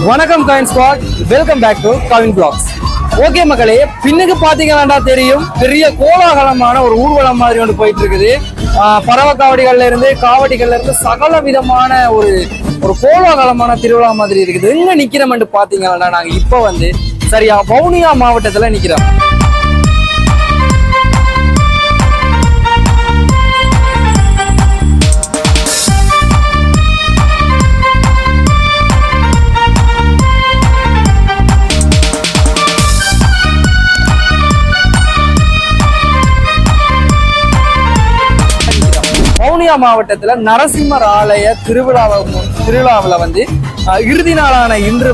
வணக்கம் coin squad, welcome back to coin blocks. Okay மக்களே, பின்னுக்கு பாத்தீங்கன்னா தெரியும் பெரிய கோலாகலமான ஒரு ஊர்வலம் மாதிரி ஒன்று போயிட்டு இருக்குது. பறவை காவடிகள்ல இருந்து காவடிகள்ல இருந்து சகல விதமான ஒரு கோலாகலமான திருவிழா மாதிரி இருக்குது. எங்க நிக்கிறோம்னு பாத்தீங்கன்னா நாங்க இப்ப சரியா வவுனியா மாவட்டத்துல நிக்கிறோம். வவுனியா மாவட்டத்துல நரசிம்மர் ஆலய திருவிழாவில் இறுதி நாளான இன்று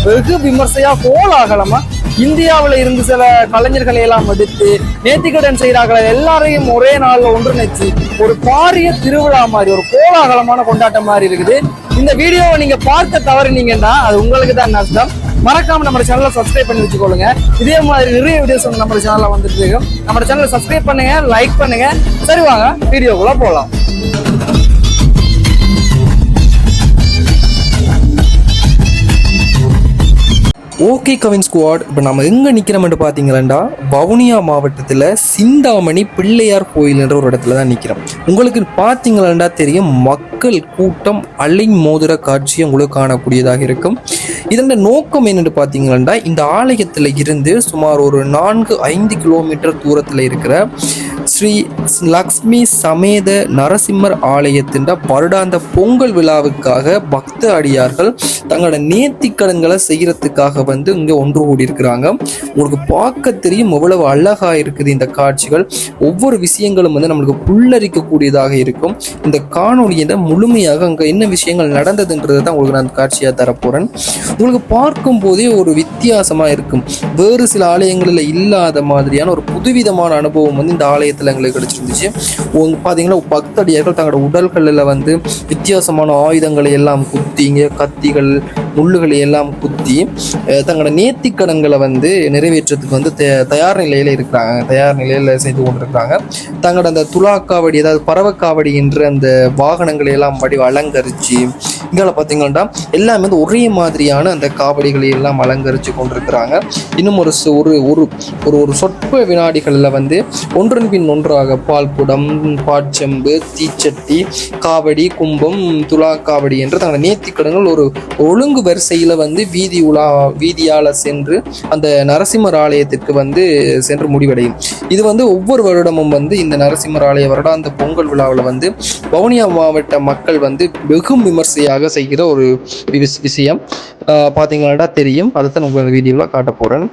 வெகு விமர்சையா கோலாகலமா இந்தியாவில இருந்து சில கலைஞர்களை எல்லாம் எடுத்து நேர்த்திக்கடன் செய்கிறார்கள். எல்லாரையும் ஒரே நாள்ல ஒன்றிணைச்சு ஒரு பாரிய திருவிழா மாதிரி ஒரு கோலாகலமான கொண்டாட்டம் மாதிரி இருக்குது. இந்த வீடியோவை நீங்க பார்க்க தவறினீங்கன்னா அது உங்களுக்கு தான் நஷ்டம். மறக்காம நம்ம சேனலை சப்ஸ்கிரைப் பண்ணி வச்சுக்கொள்ளுங்க. இதே மாதிரி நிறைய வீடியோஸ் நம்ம சேனல்ல வந்துட்டு இருக்கும். நம்ம சேனலை சப்ஸ்கிரைப் பண்ணுங்க, லைக் பண்ணுங்க. சரி வாங்க வீடியோக்குள்ள போகலாம். ஓகே கவின் ஸ்குவாட், இப்போ நம்ம எங்கே நிற்கிறோம்னு பார்த்தீங்களா வவுனியா மாவட்டத்தில் சிந்தாமணி பிள்ளையார் கோயில் என்ற ஒரு இடத்துல தான் நிற்கிறோம். உங்களுக்கு பார்த்தீங்களா தெரியும், மக்கள் கூட்டம் அலை மோதிர காட்சி உங்களுக்கு காணக்கூடியதாக இருக்கும். இதன் நோக்கம் என்னென்னு பார்த்தீங்கன்னா, இந்த ஆலயத்தில் இருந்து சுமார் ஒரு 4-5 கிலோமீட்டர் தூரத்தில் இருக்கிற ஸ்ரீ லக்ஷ்மி சமேத நரசிம்மர் ஆலயத்தின் வருடாந்த பொங்கல் விழாவுக்காக பக்த அடியார்கள் தங்களோட நேர்த்திக்கடன்களை செய்யறதுக்காக இங்க ஒன்று கூடி இருக்கிறாங்க. உங்களுக்கு பார்க்க தெரியும் எவ்வளவு அழகா இருக்குது இந்த காட்சிகள். ஒவ்வொரு விஷயங்களும் நம்மளுக்கு புல்லரிக்க கூடியதாக இருக்கும். இந்த காணொலியில முழுமையாக அங்க என்ன விஷயங்கள் நடந்ததுன்றதை தான் உங்களுக்கு நான் காட்சியா தரப்போறேன். உங்களுக்கு பார்க்கும் போதே ஒரு வித்தியாசமா இருக்கும். வேறு சில ஆலயங்களில் இல்லாத மாதிரியான ஒரு புதுவிதமான அனுபவம் இந்த ஆலயத்துல எங்களுக்கு கிடைச்சிருந்துச்சு. பாத்தீங்கன்னா பக்தடியார்கள் தங்களோட உடல்களில் வித்தியாசமான ஆயுதங்களை எல்லாம் குத்திங்க, கத்திகள் முள்ளுகளை எல்லாம் குத்தி தங்களோட நேர்த்திக்கடன்களை நிறைவேற்றத்துக்கு தயார் நிலையில செய்து கொண்டிருக்கிறாங்க. தங்களோட அந்த துலாக்காவடி, அதாவது பறவைக்காவடி என்ற அந்த வாகனங்களை எல்லாம் அலங்கரிச்சு இங்கே பார்த்தீங்கன்னா எல்லாமே ஒரே மாதிரியான அந்த காவடிகளை எல்லாம் அலங்கரித்து கொண்டிருக்கிறாங்க. இன்னும் ஒரு சொற்ப வினாடிகளில் ஒன்றன் பின் ஒன்றாக பால்குடம், பாட்செம்பு, தீச்சட்டி, காவடி, கும்பம், துலா காவடி என்று தங்கள் நேர்த்திக்கடன்கள் ஒரு ஒழுங்கு வரிசையில் வீதியால சென்று அந்த நரசிம்மர் ஆலயத்திற்கு சென்று முடிவடையும். இது ஒவ்வொரு வருடமும் இந்த நரசிம்மர் ஆலய வருடாந்த பொங்கல் விழாவில் வவுனியா மாவட்ட மக்கள் வெகு விமர்சையாக செய்கிற ஒரு விஷயம் பார்த்தீங்கன்னா தெரியும். அதைத்தான் உங்களுக்கு வீடியோவில் காட்ட போறேன்.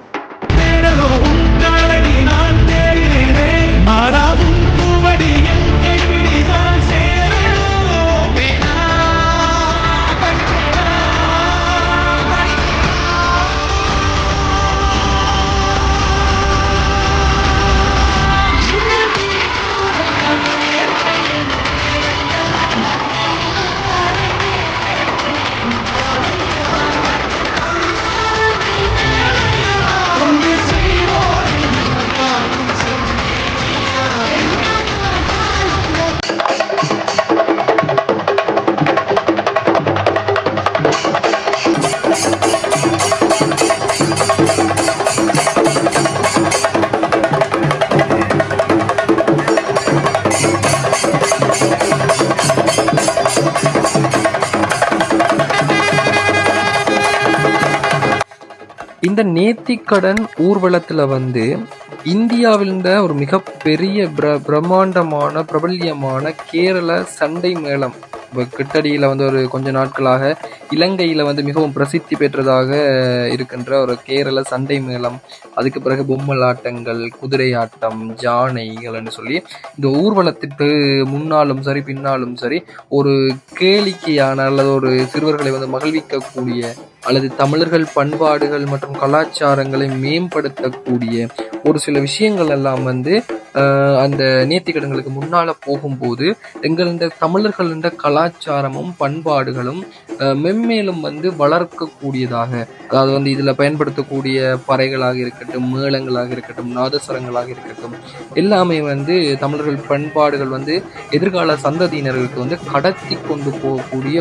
இந்த நேர்த்திக்கடன் ஊர்வலத்தில் இந்தியாவில் ஒரு மிகப்பெரிய பிரம்மாண்டமான பிரபல்யமான கேரள சண்டை மேளம் கிட்டடியில் ஒரு கொஞ்ச நாட்களாக இலங்கையில் மிகவும் பிரசித்தி பெற்றதாக இருக்கின்ற ஒரு கேரள சண்டை மேளம், அதுக்கு பிறகு பொம்மலாட்டங்கள், குதிரை ஆட்டம், ஜானைகள்னு சொல்லி இந்த ஊர்வலத்திற்கு முன்னாலும் சரி பின்னாலும் சரி ஒரு கேளிக்கையான அல்லது ஒரு சிறுவர்களை மகிழ்விக்கக்கூடிய அல்லது தமிழர்கள் பண்பாடுகள் மற்றும் கலாச்சாரங்களை மேம்படுத்தக்கூடிய ஒரு சில விஷயங்கள் எல்லாம் அந்த நேர்த்திக்கடன்களுக்கு முன்னால போகும்போது எங்கள தமிழர்கள கலாச்சாரமும் பண்பாடுகளும் மென்மேலும் வந்து வளர்க்கக்கூடியதாக, அதாவது வந்து இதுல பயன்படுத்தக்கூடிய பறைகளாக இருக்கட்டும், மேளங்களாக இருக்கட்டும், நாதஸ்வரங்களாக இருக்கட்டும், எல்லாமே வந்து தமிழர்கள் பண்பாடுகள் வந்து எதிர்கால சந்ததியினர்களுக்கு வந்து கடத்தி கொண்டு போகக்கூடிய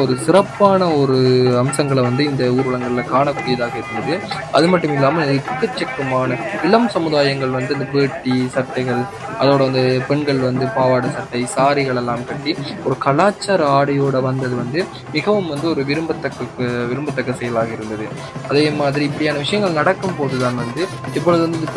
ஒரு சிறப்பான ஒரு அம்சங்களை வந்து இந்த ஊர்வலங்கள்ல காணக்கூடியதாக இருந்தது. அது மட்டும் இல்லாமல் எக்கச்சக்கமான இளம் சமுதாயங்கள் வந்து இந்த வேட்டி சட்டைகள், அதோட வந்து பெண்கள் வந்து பாவாடை சட்டை சாரிகள் எல்லாம் கட்டி ஒரு கலாச்சார ஆடையோட வந்தது வந்து மிகவும் வந்து ஒரு விரும்பத்தக்க செயலாக இருந்தது. அதே மாதிரி இப்படியான விஷயங்கள் நடக்கும் போதுதான் வந்து இப்போ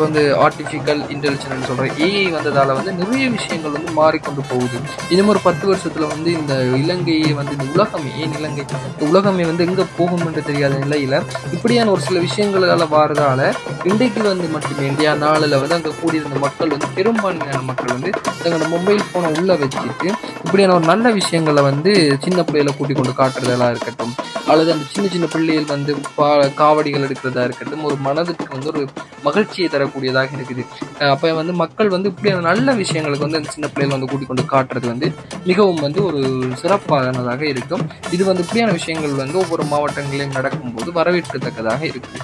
வந்து ஆர்டிஃபிஷியல் இன்டெலிஜென்ஸ் சொல்ற ஏஐ வந்ததால வந்து நிறைய விஷயங்கள் வந்து மாறிக்கொண்டு போகுது. இன்னும் ஒரு 10 வருஷத்துல வந்து இந்த இலங்கையை வந்து இந்த உலகமே இந்த உலகமே வந்து எங்க போகும் என்று தெரியாத நிலையில இப்படியான ஒரு சில விஷயங்களால வாரதால இன்றைக்கு வந்து மட்டுமே இந்தியா நாளில் வந்து அங்கே கூடியிருந்த மக்கள் வந்து பெரும்பான்மையான மக்கள் வந்து தங்களோட மொபைல் ஃபோனை உள்ள வச்சுட்டு இப்படியான ஒரு நல்ல விஷயங்களை வந்து சின்ன பிள்ளைகளை கூட்டிக் கொண்டு காட்டுறதெல்லாம் இருக்கட்டும், அல்லது அந்த சின்ன சின்ன பிள்ளைகள் வந்து காவடிகள் எடுக்கிறதா இருக்கட்டும், ஒரு மனதுக்கு வந்து ஒரு மகிழ்ச்சியை தரக்கூடியதாக இருக்குது. அப்போ வந்து மக்கள் வந்து இப்படியான நல்ல விஷயங்களுக்கு வந்து அந்த சின்ன பிள்ளைகள் வந்து கூட்டிக் கொண்டு காட்டுறது வந்து மிகவும் வந்து ஒரு சிறப்பானதாக இருக்கும். இது வந்து இப்படியான விஷயங்கள் வந்து ஒவ்வொரு மாவட்டங்களிலும் நடக்கும்போது வரவேற்கத்தக்கதாக இருக்குது.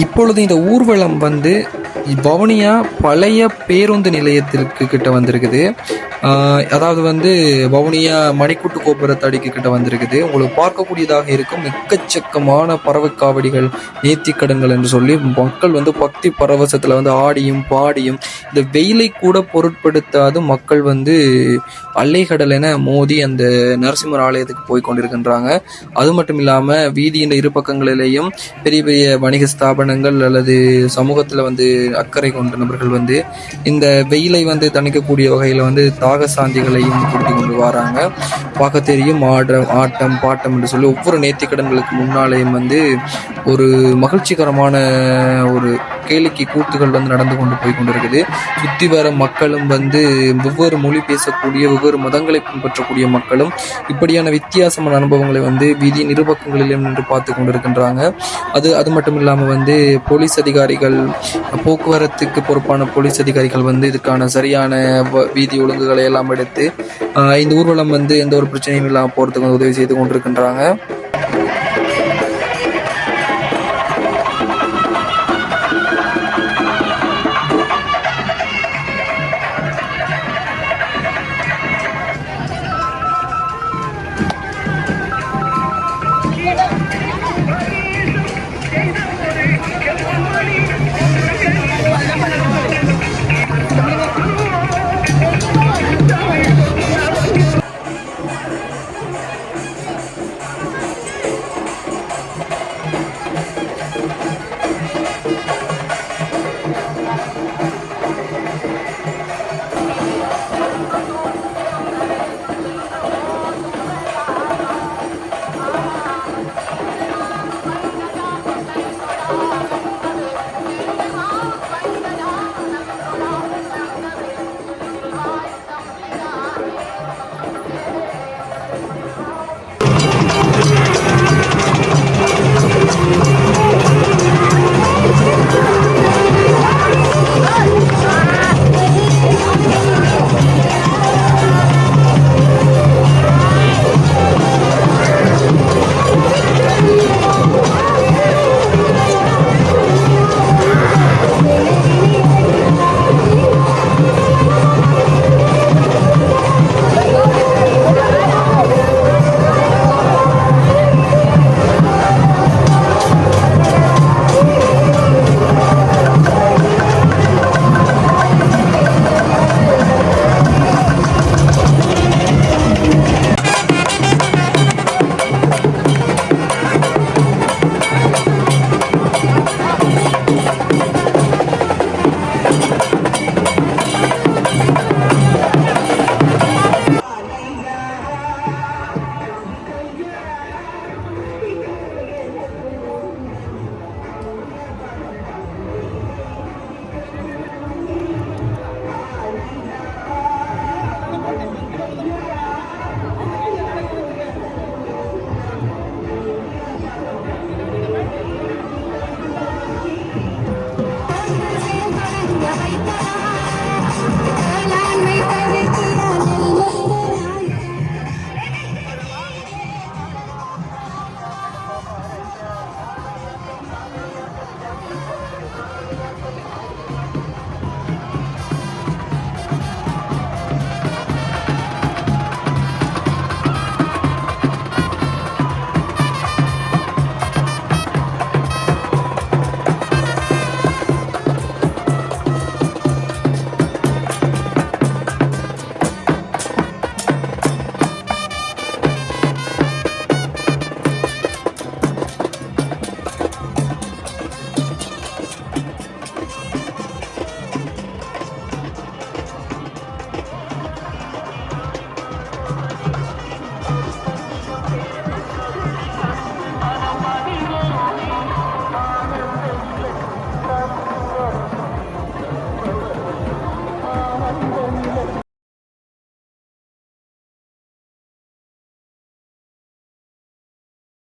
இப்பொழுது இந்த ஊர்வலம் வந்து வவுனியா பழைய பேருந்து நிலையத்திற்கு கிட்ட வந்திருக்குது. அதாவது வந்து வவுனியா மணிக்கூட்டு கோபுரத்தடிக்கு கிட்ட வந்திருக்குது. உங்களுக்கு பார்க்கக்கூடியதாக இருக்கும் எக்கச்சக்கமான பறவைக்காவடிகள், நேர்த்திக்கடன்கள் என்று சொல்லி மக்கள் வந்து பக்தி பரவசத்தில் வந்து ஆடியும் பாடியும் இந்த வெயிலை கூட பொருட்படுத்தாது மக்கள் வந்து அலைகடல் என மோதி அந்த நரசிம்மர் ஆலயத்துக்கு போய் கொண்டிருக்கின்றாங்க. அது மட்டும் இல்லாமல் வீதியின் இரு பக்கங்களிலேயும் பெரிய பெரிய வணிக ஸ்தாபனங்கள் அல்லது சமூகத்தில் வந்து அக்கறை கொண்ட நபர்கள் வந்து இந்த வெயிலை வந்து தணிக்கக்கூடிய வகையில் வந்து தாக சாந்திகளையும் கொடுத்து கொண்டு வராங்க. பார்க்க தெரியும் ஆட்டம் பாட்டம் என்று சொல்லி ஒவ்வொரு நேர்த்திக்கடன்களுக்கு முன்னாலேயும் வந்து ஒரு மகிழ்ச்சிகரமான ஒரு கேளிக்கை கூத்துகள் வந்து நடந்து கொண்டு போய் கொண்டிருக்குது. சுற்றி வர மக்களும் வந்து வெவ்வேறு மொழி பேசக்கூடிய வெவ்வேறு மதங்களை பின்பற்றக்கூடிய மக்களும் இப்படியான வித்தியாசமான அனுபவங்களை வந்து வீதியின் இருபக்கங்களிலும் நின்று பார்த்து கொண்டிருக்கின்றாங்க. அது மட்டும் இல்லாமல் வந்து போலீஸ் அதிகாரிகள், போக்குவரத்துக்கு பொறுப்பான போலீஸ் அதிகாரிகள் வந்து இதுக்கான சரியான வீதி ஒழுங்குகளை எல்லாம் எடுத்து இந்த ஊர்வலம் வந்து எந்த ஒரு பிரச்சனையும் இல்லாமல் போகிறதுக்கு உதவி செய்து கொண்டிருக்கின்றாங்க.